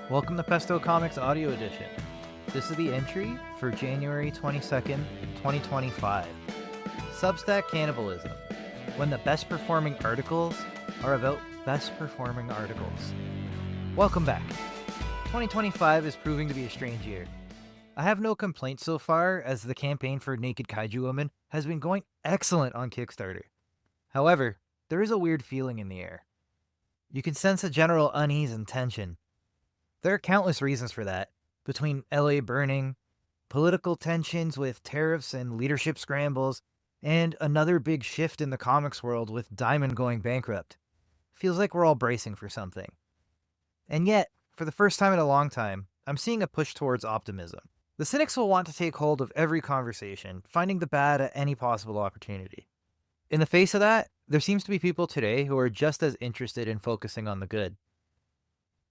Welcome to Pesto Comics Audio Edition. This is the entry for January 22nd, 2025. Substack Cannibalism, when the best performing articles are about best performing articles. Welcome back. 2025 is proving to be a strange year. I have no complaints so far, as the campaign for Naked Kaiju Woman has been going excellent on Kickstarter. However, there is a weird feeling in the air. You can sense a general unease and tension. There are countless reasons for that, between LA burning, political tensions with tariffs and leadership scrambles, and another big shift in the comics world with Diamond going bankrupt. Feels like we're all bracing for something. And yet, for the first time in a long time, I'm seeing a push towards optimism. The cynics will want to take hold of every conversation, finding the bad at any possible opportunity. In the face of that, there seems to be people today who are just as interested in focusing on the good.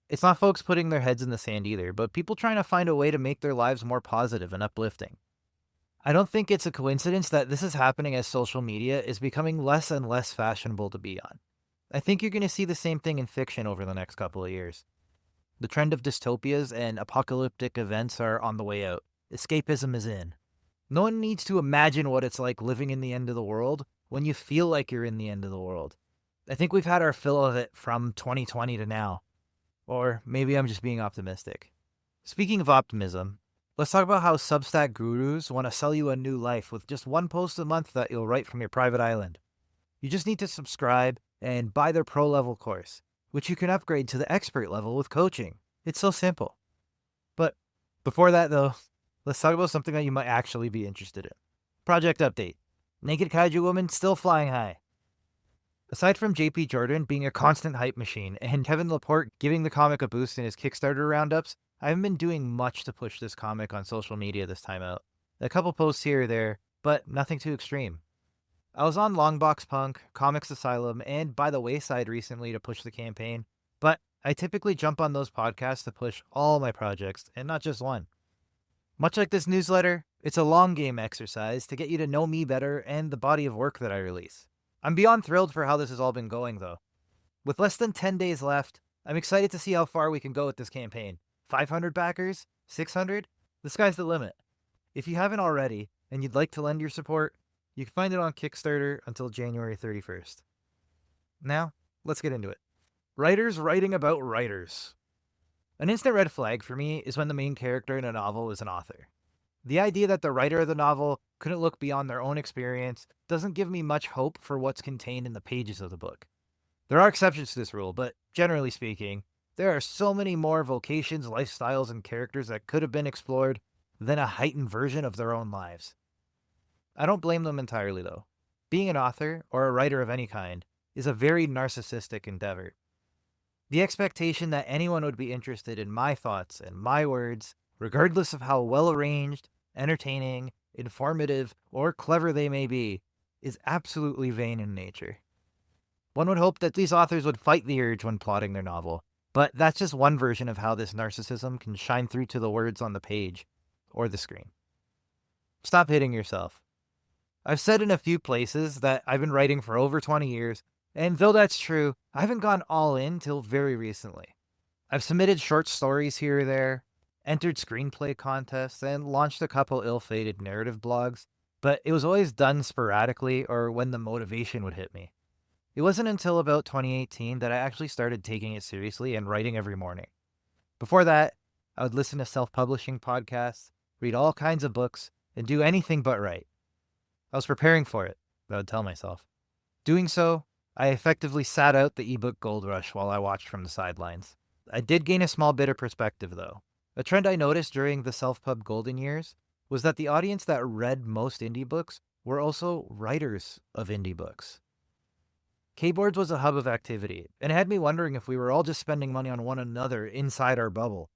It's not folks putting their heads in the sand either, but people trying to find a way to make their lives more positive and uplifting. I don't think it's a coincidence that this is happening as social media is becoming less and less fashionable to be on. I think you're going to see the same thing in fiction over the next couple of years. The trend of dystopias and apocalyptic events are on the way out. Escapism is in. No one needs to imagine what it's like living in the end of the world when you feel like you're in the end of the world. I think we've had our fill of it from 2020 to now. Or maybe I'm just being optimistic. Speaking of optimism, let's talk about how Substack gurus want to sell you a new life with just one post a month that you'll write from your private island. You just need to subscribe and buy their pro level course, which you can upgrade to the expert level with coaching. It's so simple. But before that though, let's talk about something that you might actually be interested in. Project update. Naked Kaiju Woman still flying high. Aside from JP Jordan being a constant hype machine and Kevin Laporte giving the comic a boost in his Kickstarter roundups, I haven't been doing much to push this comic on social media this time out. A couple posts here or there, but nothing too extreme. I was on Longbox Punk, Comics Asylum, and By the Wayside recently to push the campaign, but I typically jump on those podcasts to push all my projects, and not just one. Much like this newsletter, it's a long game exercise to get you to know me better and the body of work that I release. I'm beyond thrilled for how this has all been going, though. With less than 10 days left, I'm excited to see how far we can go with this campaign. 500 backers? 600? The sky's the limit. If you haven't already, and you'd like to lend your support, you can find it on Kickstarter until January 31st. Now, let's get into it. Writers writing about writers. An instant red flag for me is when the main character in a novel is an author. The idea that the writer of the novel couldn't look beyond their own experience doesn't give me much hope for what's contained in the pages of the book. There are exceptions to this rule, but generally speaking, there are so many more vocations, lifestyles, and characters that could have been explored than a heightened version of their own lives. I don't blame them entirely, though. Being an author, or a writer of any kind, is a very narcissistic endeavor. The expectation that anyone would be interested in my thoughts and my words, regardless of how well-arranged, entertaining, informative, or clever they may be, is absolutely vain in nature. One would hope that these authors would fight the urge when plotting their novel, but that's just one version of how this narcissism can shine through to the words on the page, or the screen. Stop hitting yourself. I've said in a few places that I've been writing for over 20 years, and though that's true, I haven't gone all in till very recently. I've submitted short stories here or there, entered screenplay contests, and launched a couple ill-fated narrative blogs, but it was always done sporadically or when the motivation would hit me. It wasn't until about 2018 that I actually started taking it seriously and writing every morning. Before that, I would listen to self-publishing podcasts, read all kinds of books, and do anything but write. I was preparing for it, I would tell myself. Doing so, I effectively sat out the ebook gold rush while I watched from the sidelines. I did gain a small bit of perspective, though. A trend I noticed during the self-pub golden years was that the audience that read most indie books were also writers of indie books. Keyboards was a hub of activity, and it had me wondering if we were all just spending money on one another inside our bubble.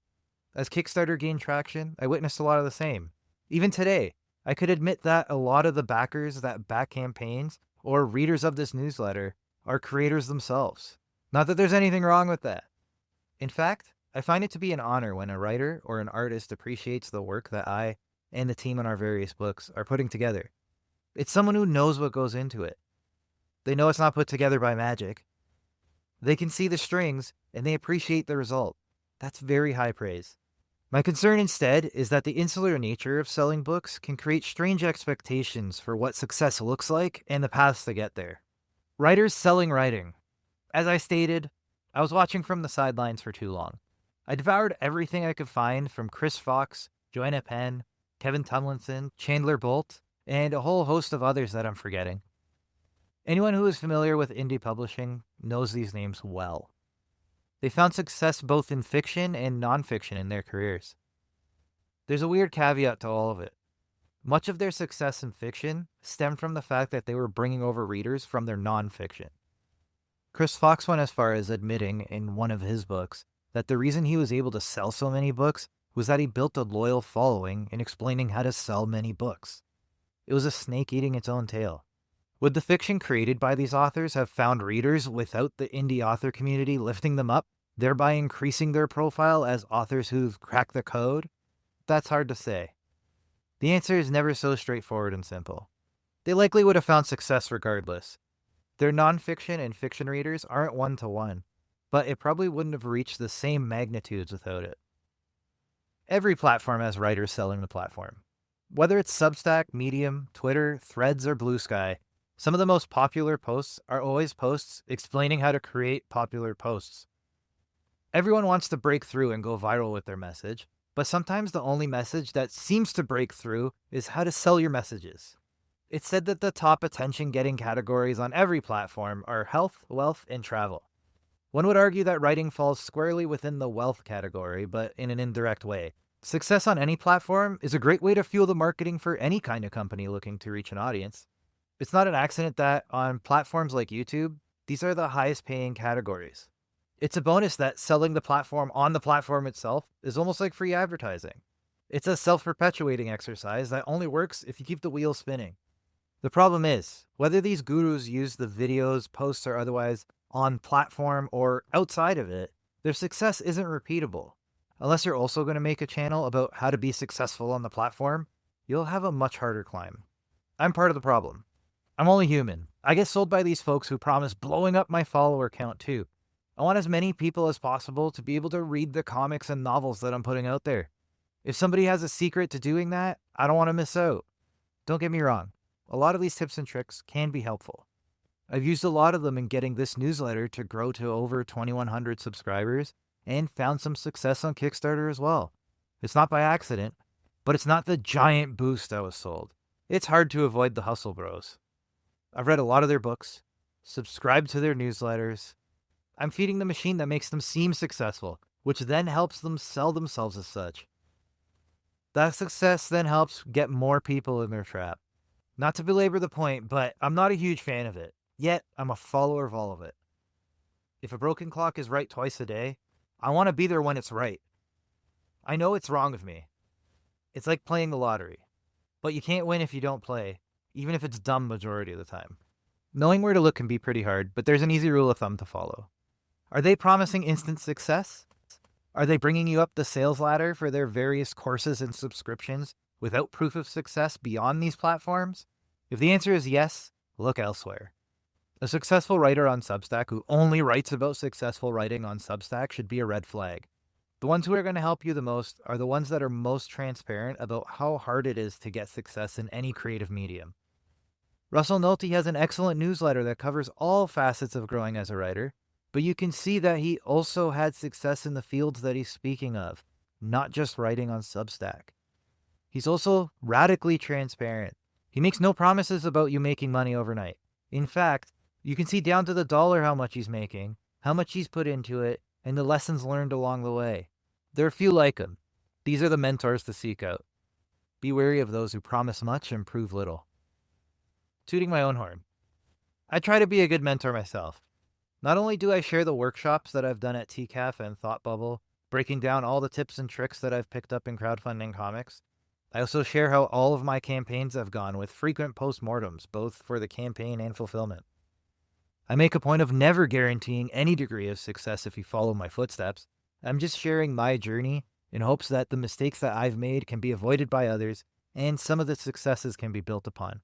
As Kickstarter gained traction, I witnessed a lot of the same. Even today, I could admit that a lot of the backers that back campaigns or readers of this newsletter are creators themselves. Not that there's anything wrong with that. In fact, I find it to be an honor when a writer or an artist appreciates the work that I and the team on our various books are putting together. It's someone who knows what goes into it. They know it's not put together by magic. They can see the strings and they appreciate the result. That's very high praise. My concern instead is that the insular nature of selling books can create strange expectations for what success looks like and the paths to get there. Writers selling writing. As I stated, I was watching from the sidelines for too long. I devoured everything I could find from Chris Fox, Joanna Penn, Kevin Tumlinson, Chandler Bolt, and a whole host of others that I'm forgetting. Anyone who is familiar with indie publishing knows these names well. They found success both in fiction and nonfiction in their careers. There's a weird caveat to all of it. Much of their success in fiction stemmed from the fact that they were bringing over readers from their nonfiction. Chris Fox went as far as admitting in one of his books that the reason he was able to sell so many books was that he built a loyal following in explaining how to sell many books. It was a snake eating its own tail. Would the fiction created by these authors have found readers without the indie author community lifting them up, thereby increasing their profile as authors who've cracked the code? That's hard to say. The answer is never so straightforward and simple. They likely would have found success regardless. Their nonfiction and fiction readers aren't one-to-one, but it probably wouldn't have reached the same magnitudes without it. Every platform has writers selling the platform. Whether it's Substack, Medium, Twitter, Threads, or Blue Sky, some of the most popular posts are always posts explaining how to create popular posts. Everyone wants to break through and go viral with their message, but sometimes the only message that seems to break through is how to sell your messages. It's said that the top attention-getting categories on every platform are health, wealth, and travel. One would argue that writing falls squarely within the wealth category, but in an indirect way. Success on any platform is a great way to fuel the marketing for any kind of company looking to reach an audience. It's not an accident that on platforms like YouTube, these are the highest paying categories. It's a bonus that selling the platform on the platform itself is almost like free advertising. It's a self-perpetuating exercise that only works if you keep the wheel spinning. The problem is, whether these gurus use the videos, posts, or otherwise on platform or outside of it, their success isn't repeatable. Unless you're also going to make a channel about how to be successful on the platform, you'll have a much harder climb. I'm part of the problem. I'm only human. I get sold by these folks who promise blowing up my follower count too. I want as many people as possible to be able to read the comics and novels that I'm putting out there. If somebody has a secret to doing that, I don't want to miss out. Don't get me wrong. A lot of these tips and tricks can be helpful. I've used a lot of them in getting this newsletter to grow to over 2,100 subscribers and found some success on Kickstarter as well. It's not by accident, but it's not the giant boost I was sold. It's hard to avoid the hustle bros. I've read a lot of their books, subscribed to their newsletters. I'm feeding the machine that makes them seem successful, which then helps them sell themselves as such. That success then helps get more people in their trap. Not to belabor the point, but I'm not a huge fan of it. Yet, I'm a follower of all of it. If a broken clock is right twice a day, I want to be there when it's right. I know it's wrong of me. It's like playing the lottery. But you can't win if you don't play, even if it's dumb majority of the time. Knowing where to look can be pretty hard, but there's an easy rule of thumb to follow. Are they promising instant success? Are they bringing you up the sales ladder for their various courses and subscriptions without proof of success beyond these platforms? If the answer is yes, look elsewhere. A successful writer on Substack who only writes about successful writing on Substack should be a red flag. The ones who are going to help you the most are the ones that are most transparent about how hard it is to get success in any creative medium. Russell Nolte has an excellent newsletter that covers all facets of growing as a writer, but you can see that he also had success in the fields that he's speaking of, not just writing on Substack. He's also radically transparent. He makes no promises about you making money overnight. In fact, you can see down to the dollar how much he's making, how much he's put into it, and the lessons learned along the way. There are few like him. These are the mentors to seek out. Be wary of those who promise much and prove little. Tooting my own horn. I try to be a good mentor myself. Not only do I share the workshops that I've done at TCAF and Thought Bubble, breaking down all the tips and tricks that I've picked up in crowdfunding comics, I also share how all of my campaigns have gone with frequent postmortems, both for the campaign and fulfillment. I make a point of never guaranteeing any degree of success if you follow my footsteps. I'm just sharing my journey in hopes that the mistakes that I've made can be avoided by others and some of the successes can be built upon.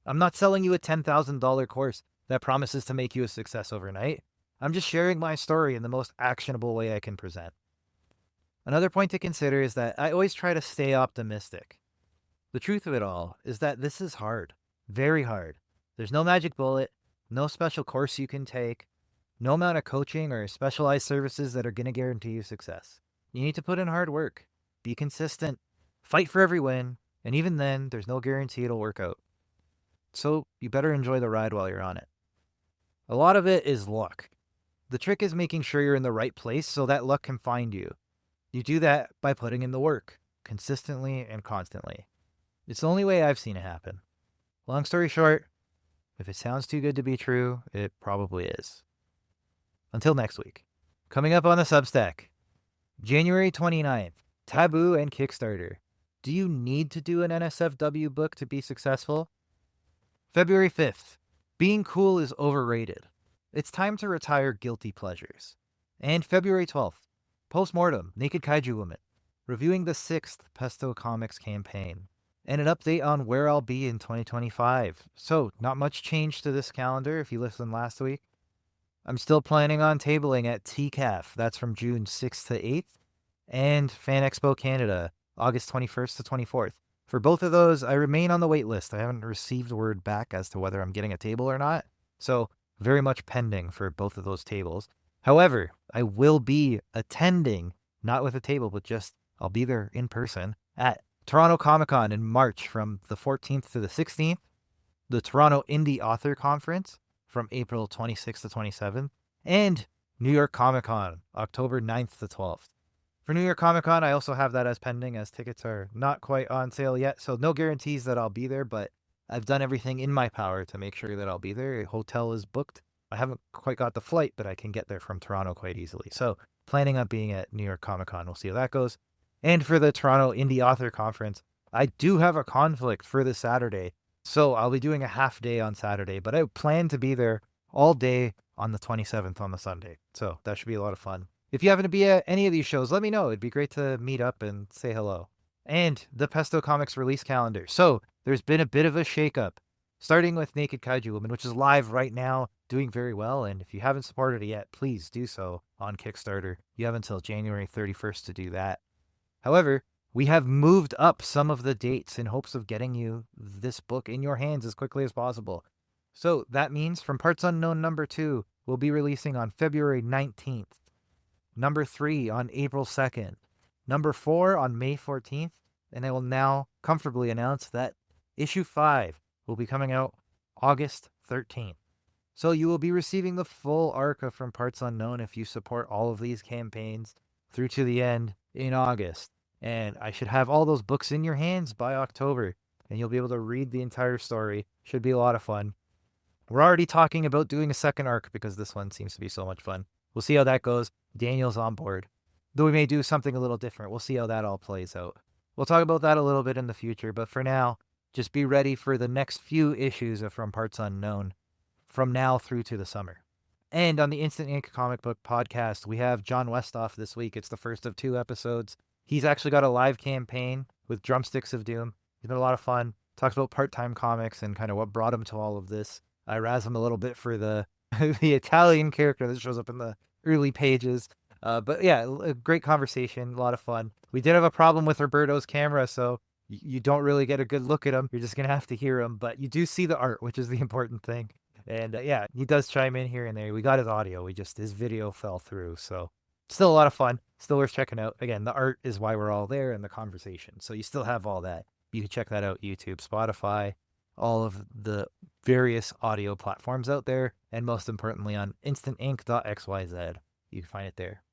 I'm not selling you a $10,000 course that promises to make you a success overnight. I'm just sharing my story in the most actionable way I can present. Another point to consider is that I always try to stay optimistic. The truth of it all is that this is hard, very hard. There's no magic bullet, no special course you can take, no amount of coaching or specialized services that are going to guarantee you success. You need to put in hard work, be consistent, fight for every win, and even then, there's no guarantee it'll work out. So you better enjoy the ride while you're on it. A lot of it is luck. The trick is making sure you're in the right place so that luck can find you. You do that by putting in the work, consistently and constantly. It's the only way I've seen it happen. Long story short, if it sounds too good to be true, it probably is. Until next week. Coming up on the Substack, January 29th, Taboo and Kickstarter. Do you need to do an NSFW book to be successful? February 5th, being cool is overrated. It's time to retire guilty pleasures. And February 12th, Postmortem, Naked Kaiju Woman, reviewing the 6th Pesto Comics campaign, and an update on where I'll be in 2025. So, not much change to this calendar if you listened last week. I'm still planning on tabling at TCAF, that's from June 6th to 8th, and Fan Expo Canada, August 21st to 24th. For both of those, I remain on the wait list. I haven't received word back as to whether I'm getting a table or not, so very much pending for both of those tables. However, I will be attending, not with a table, but just I'll be there in person at Toronto Comic-Con in March from the 14th to the 16th, the Toronto Indie Author Conference from April 26th to 27th, and New York Comic-Con, October 9th to 12th. For New York Comic-Con, I also have that as pending, as tickets are not quite on sale yet, so no guarantees that I'll be there, but I've done everything in my power to make sure that I'll be there. A hotel is booked. I haven't quite got the flight, but I can get there from Toronto quite easily. So planning on being at New York Comic-Con. We'll see how that goes. And for the Toronto Indie Author Conference, I do have a conflict for this Saturday. So I'll be doing a half day on Saturday, but I plan to be there all day on the 27th on the Sunday. So that should be a lot of fun. If you happen to be at any of these shows, let me know. It'd be great to meet up and say hello. And the Pesto Comics release calendar. So there's been a bit of a shakeup, starting with Naked Kaiju Woman, which is live right now, doing very well. And if you haven't supported it yet, please do so on Kickstarter. You have until January 31st to do that. However, we have moved up some of the dates in hopes of getting you this book in your hands as quickly as possible. So that means From Parts Unknown number 2 will be releasing on February 19th. Number 3 on April 2nd. Number 4 on May 14th. And I will now comfortably announce that issue 5 will be coming out August 13th. So you will be receiving the full arc of From Parts Unknown if you support all of these campaigns through to the end in August. And I should have all those books in your hands by October. And you'll be able to read the entire story. Should be a lot of fun. We're already talking about doing a second arc because this one seems to be so much fun. We'll see how that goes. Daniel's on board. Though we may do something a little different. We'll see how that all plays out. We'll talk about that a little bit in the future. But for now, just be ready for the next few issues of From Parts Unknown from now through to the summer. And on the Instant Ink Comic Book Podcast, we have John Westhoff this week. It's the first of 2 episodes. He's actually got a live campaign with Drumsticks of Doom. It's been a lot of fun. Talks about part-time comics and kind of what brought him to all of this. I razz him a little bit for the the Italian character that shows up in the early pages. But yeah, a great conversation, a lot of fun. We did have a problem with Roberto's camera, so you don't really get a good look at him. You're just going to have to hear him, but you do see the art, which is the important thing. And yeah, he does chime in here and there. We got his audio. His video fell through. So still a lot of fun. Still worth checking out. Again, the art is why we're all there and the conversation. So you still have all that. You can check that out, YouTube, Spotify, all of the various audio platforms out there. And most importantly on instantink.xyz. You can find it there.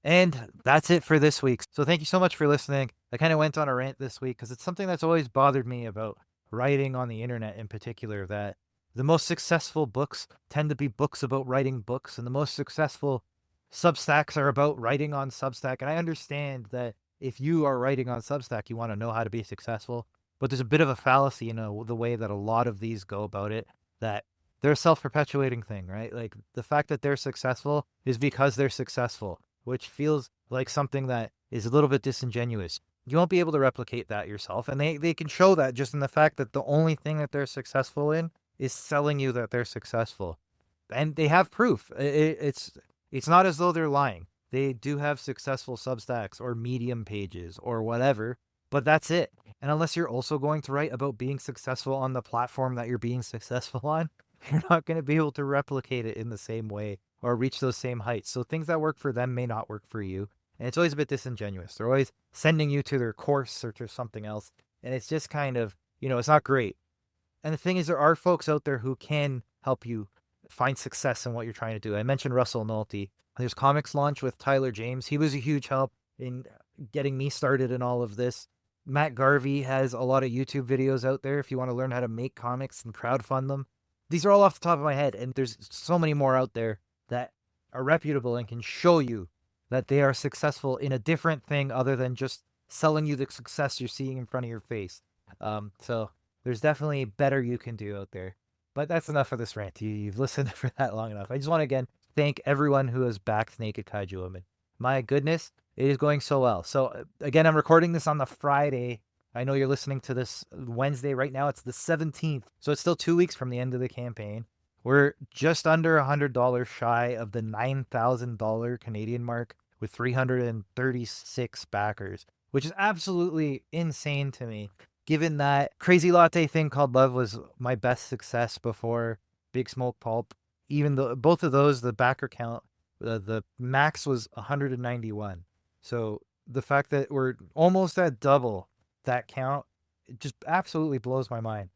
And that's it for this week. So thank you so much for listening. I kind of went on a rant this week because it's something that's always bothered me about writing on the internet in particular, that the most successful books tend to be books about writing books, and the most successful Substacks are about writing on Substack. And I understand that if you are writing on Substack, you want to know how to be successful, but there's a bit of a fallacy in the way that a lot of these go about it, that they're a self-perpetuating thing, right? Like the fact that they're successful is because they're successful, which feels like something that is a little bit disingenuous. You won't be able to replicate that yourself. And they can show that just in the fact that the only thing that they're successful in is selling you that they're successful. And they have proof. It's not as though they're lying. They do have successful Substacks or Medium pages or whatever, but that's it. And unless you're also going to write about being successful on the platform that you're being successful on, you're not going to be able to replicate it in the same way or reach those same heights. So things that work for them may not work for you. And it's always a bit disingenuous. They're always sending you to their course or to something else. And it's just kind of, it's not great. And the thing is, there are folks out there who can help you find success in what you're trying to do. I mentioned Russell Nolte. There's Comics Launch with Tyler James. He was a huge help in getting me started in all of this. Matt Garvey has a lot of YouTube videos out there if you want to learn how to make comics and crowdfund them. These are all off the top of my head, and there's so many more out there that are reputable and can show you that they are successful in a different thing other than just selling you the success you're seeing in front of your face. So there's definitely better you can do out there. But that's enough of this rant. You've listened for that long enough. I just want to, again, thank everyone who has backed Naked Kaiju Woman. My goodness, it is going so well. So, again, I'm recording this on the Friday. I know you're listening to this Wednesday. Right now, it's the 17th. So it's still 2 weeks from the end of the campaign. We're just under $100 shy of the $9,000 Canadian mark with 336 backers, which is absolutely insane to me. Given that Crazy Latte Thing Called Love was my best success before Big Smoke Pulp, even though both of those, the backer count, the max was 191. So the fact that we're almost at double that count, it just absolutely blows my mind.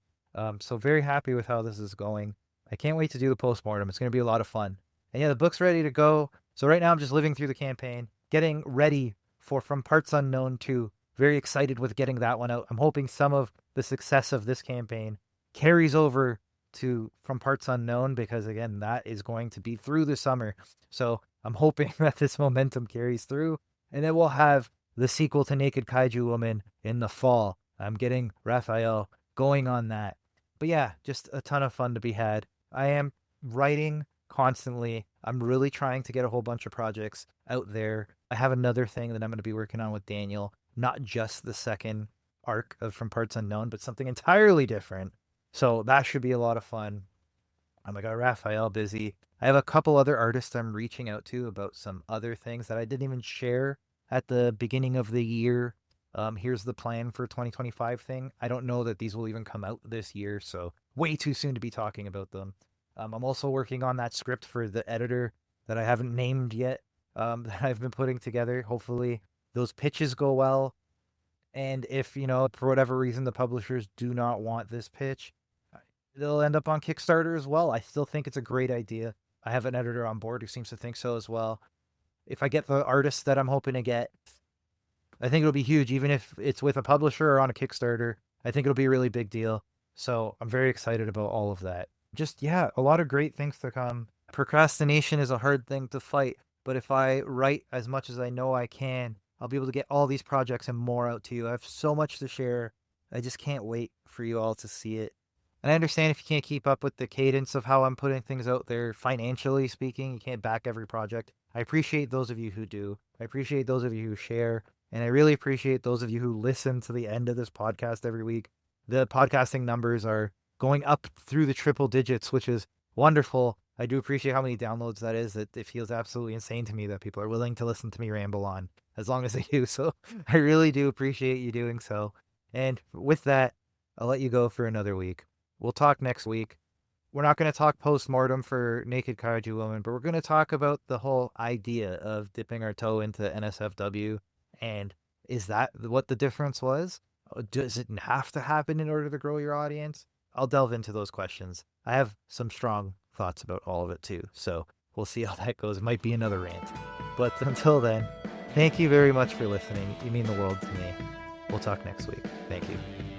So very happy with how this is going. I can't wait to do the postmortem. It's going to be a lot of fun. And yeah, the book's ready to go. So right now I'm just living through the campaign, getting ready for From Parts Unknown 2. Very excited with getting that one out. I'm hoping some of the success of this campaign carries over to From Parts Unknown, because again, that is going to be through the summer. So I'm hoping that this momentum carries through, and then we'll have the sequel to Naked Kaiju Woman in the fall. I'm getting Raphael going on that. But yeah, just a ton of fun to be had. I am writing constantly. I'm really trying to get a whole bunch of projects out there. I have another thing that I'm going to be working on with Daniel. Not just the second arc of From Parts Unknown, but something entirely different. So that should be a lot of fun. I got Raphael busy. I have a couple other artists I'm reaching out to about some other things that I didn't even share at the beginning of the year. Here's the plan for 2025 thing. I don't know that these will even come out this year, so way too soon to be talking about them. I'm also working on that script for the editor that I haven't named yet, that I've been putting together. Hopefully those pitches go well. And if, for whatever reason, the publishers do not want this pitch, they'll end up on Kickstarter as well. I still think it's a great idea. I have an editor on board who seems to think so as well. If I get the artists that I'm hoping to get, I think it'll be huge. Even if it's with a publisher or on a Kickstarter, I think it'll be a really big deal. So I'm very excited about all of that. Just, yeah, a lot of great things to come. Procrastination is a hard thing to fight, but if I write as much as I know I can, I'll be able to get all these projects and more out to you. I have so much to share. I just can't wait for you all to see it. And I understand if you can't keep up with the cadence of how I'm putting things out there, financially speaking, you can't back every project. I appreciate those of you who do. I appreciate those of you who share. And I really appreciate those of you who listen to the end of this podcast every week. The podcasting numbers are going up through the triple digits, which is wonderful. I do appreciate how many downloads that is. It feels absolutely insane to me that people are willing to listen to me ramble on as long as they do. So I really do appreciate you doing so. And with that, I'll let you go for another week. We'll talk next week. We're not going to talk post-mortem for Naked Kaiju Woman, but we're going to talk about the whole idea of dipping our toe into NSFW. And is that what the difference was? Does it have to happen in order to grow your audience? I'll delve into those questions. I have some strong thoughts about all of it too. So we'll see how that goes. It might be another rant. But until then, thank you very much for listening. You mean the world to me. We'll talk next week. Thank you.